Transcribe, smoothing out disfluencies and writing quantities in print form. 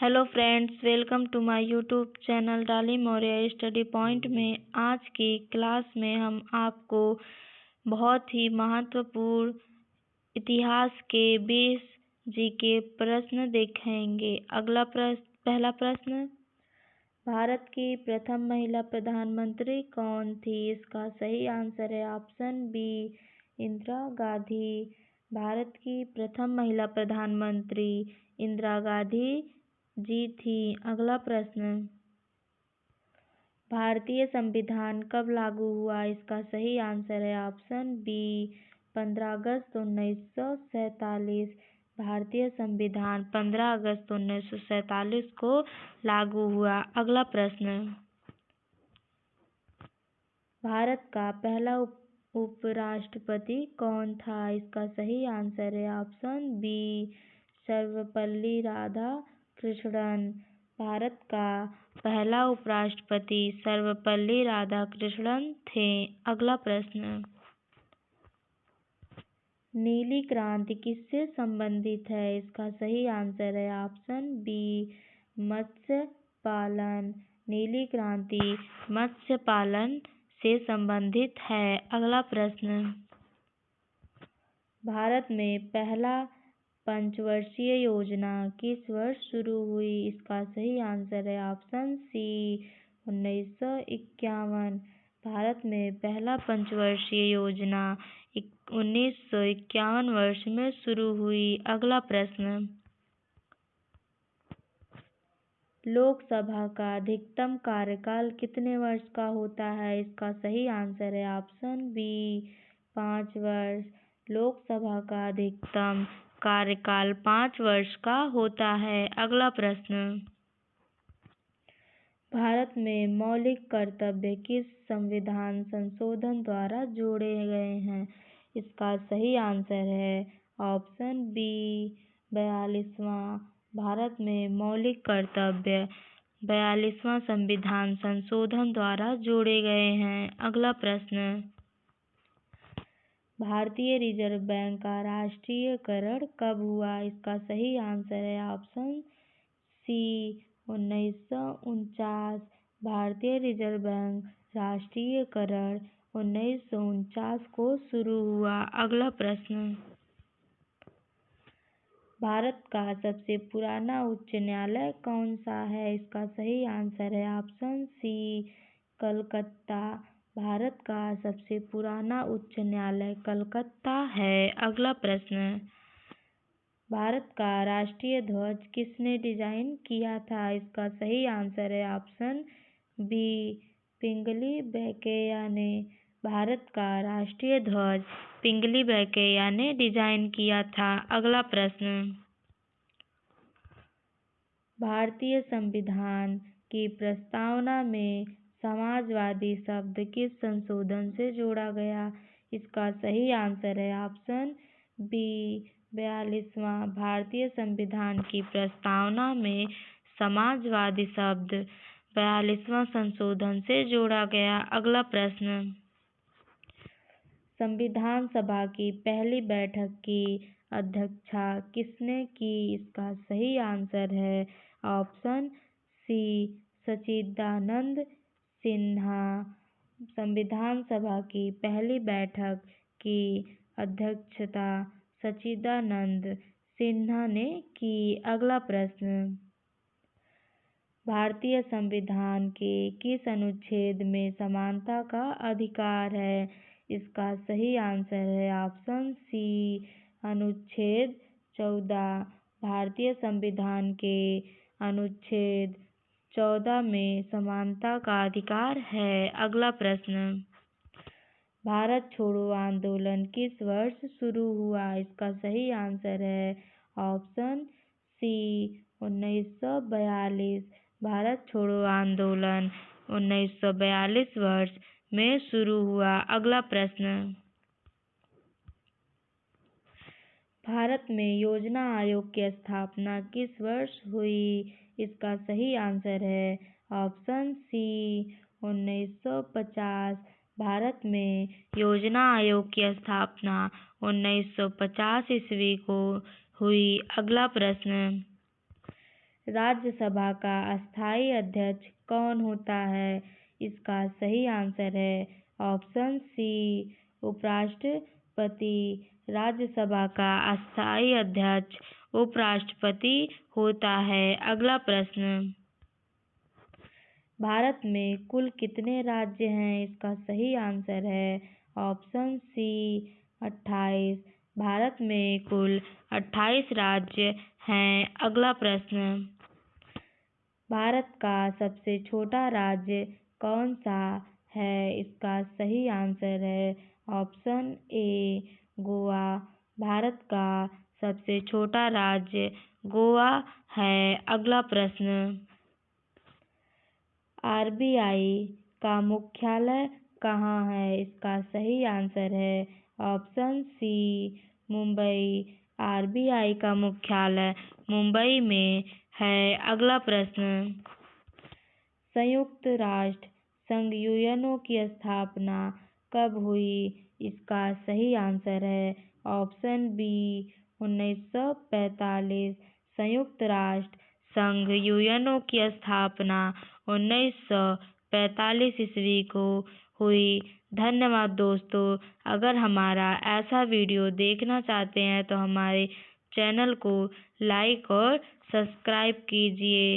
Hello friends, welcome to my YouTube channel Dolly Maurya study point में। आज की क्लास में हम आपको बहुत ही महत्वपूर्ण इतिहास के 20 जीके प्रश्न देखेंगे। पहला प्रश्न, भारत की प्रथम महिला प्रधानमंत्री कौन थी? इसका सही आंसर है ऑप्शन बी, इंदिरा गांधी। भारत की प्रथम महिला प्रधानमंत्री इंदिरा गांधी जी थी। अगला प्रश्न, भारतीय संविधान कब लागू हुआ? इसका सही आंसर है ऑप्शन बी, 15 अगस्त 1947। भारतीय संविधान 15 अगस्त 1947 को लागू हुआ। अगला प्रश्न, भारत का पहला उपराष्ट्रपति कौन था? इसका सही आंसर है ऑप्शन बी, सर्वपल्ली राधाकृष्णन। भारत का पहला उपराष्ट्रपति सर्वपल्ली राधाकृष्णन थे। अगला प्रश्न, नीली क्रांति किससे संबंधित है? इसका सही आंसर है ऑप्शन बी, मत्स्य पालन। नीली क्रांति मत्स्य पालन से संबंधित है। अगला प्रश्न, भारत में पहला पंचवर्षीय योजना किस वर्ष शुरू हुई? इसका सही आंसर है ऑप्शन सी, 1951। भारत में पहला पंचवर्षीय योजना 1951 वर्ष में शुरू हुई। अगला प्रश्न, लोकसभा का अधिकतम कार्यकाल कितने वर्ष का होता है? इसका सही आंसर है ऑप्शन बी, 5 वर्ष। लोकसभा का अधिकतम कार्यकाल 5 वर्ष का होता है। अगला प्रश्न, भारत में मौलिक कर्तव्य किस संविधान संशोधन द्वारा जोड़े गए हैं? इसका सही आंसर है ऑप्शन बी, 42वां। भारत में मौलिक कर्तव्य 42वां संविधान संशोधन द्वारा जोड़े गए हैं। अगला प्रश्न, भारतीय रिजर्व बैंक का राष्ट्रीयकरण कब हुआ? इसका सही आंसर है ऑप्शन सी, 1949। भारतीय रिजर्व बैंक राष्ट्रीयकरण 1949 को शुरू हुआ। अगला प्रश्न, भारत का सबसे पुराना उच्च न्यायालय कौन सा है? इसका सही आंसर है ऑप्शन सी, कलकत्ता। भारत का सबसे पुराना उच्च न्यायालय कलकत्ता है। अगला प्रश्न, भारत का राष्ट्रीय ध्वज किसने डिजाइन किया था? इसका सही आंसर है ऑप्शन बी, पिंगली वेंकैया ने। भारत का राष्ट्रीय ध्वज पिंगली वेंकैया ने डिजाइन किया था। अगला प्रश्न, भारतीय संविधान की प्रस्तावना में समाजवादी शब्द किस संशोधन से जोड़ा गया? इसका सही आंसर है ऑप्शन बी, 42वां। भारतीय संविधान की प्रस्तावना में समाजवादी शब्द 42वां संशोधन से जोड़ा गया। अगला प्रश्न, संविधान सभा की पहली बैठक की अध्यक्षता किसने की? इसका सही आंसर है ऑप्शन सी, सच्चिदानंद सिन्हा। संविधान सभा की पहली बैठक की अध्यक्षता सच्चिदानंद सिन्हा ने की। अगला प्रश्न, भारतीय संविधान के किस अनुच्छेद में समानता का अधिकार है? इसका सही आंसर है ऑप्शन सी, अनुच्छेद 14। भारतीय संविधान के अनुच्छेद 14 में समानता का अधिकार है। अगला प्रश्न, भारत छोड़ो आंदोलन किस वर्ष शुरू हुआ? इसका सही आंसर है ऑप्शन सी, 1942। भारत छोड़ो आंदोलन 1942 वर्ष में शुरू हुआ। अगला प्रश्न, भारत में योजना आयोग की स्थापना किस वर्ष हुई? इसका सही आंसर है ऑप्शन सी, 1950। भारत में योजना आयोग की स्थापना 1950 ईस्वी को हुई। अगला प्रश्न, राज्यसभा का अस्थायी अध्यक्ष कौन होता है? इसका सही आंसर है ऑप्शन सी उपराष्ट्रपति। राज्यसभा का अस्थायी अध्यक्ष उपराष्ट्रपति होता है। अगला प्रश्न, भारत में कुल कितने राज्य हैं? इसका सही आंसर है ऑप्शन सी 28। भारत में कुल 28 राज्य हैं। अगला प्रश्न, भारत का सबसे छोटा राज्य कौन सा है? इसका सही आंसर है ऑप्शन ए गोवा। भारत का सबसे छोटा राज्य गोवा है। अगला प्रश्न, आरबीआई का मुख्यालय कहाँ है? इसका सही आंसर है ऑप्शन सी मुंबई। आरबीआई का मुख्यालय मुंबई में है। अगला प्रश्न, संयुक्त राष्ट्र संघ यूएनओ की स्थापना कब हुई? इसका सही आंसर है ऑप्शन बी 1945। संयुक्त राष्ट्र संघ यूएनओ की स्थापना 1945 ईस्वी को हुई। धन्यवाद दोस्तों। अगर हमारा ऐसा वीडियो देखना चाहते हैं तो हमारे चैनल को लाइक और सब्सक्राइब कीजिए।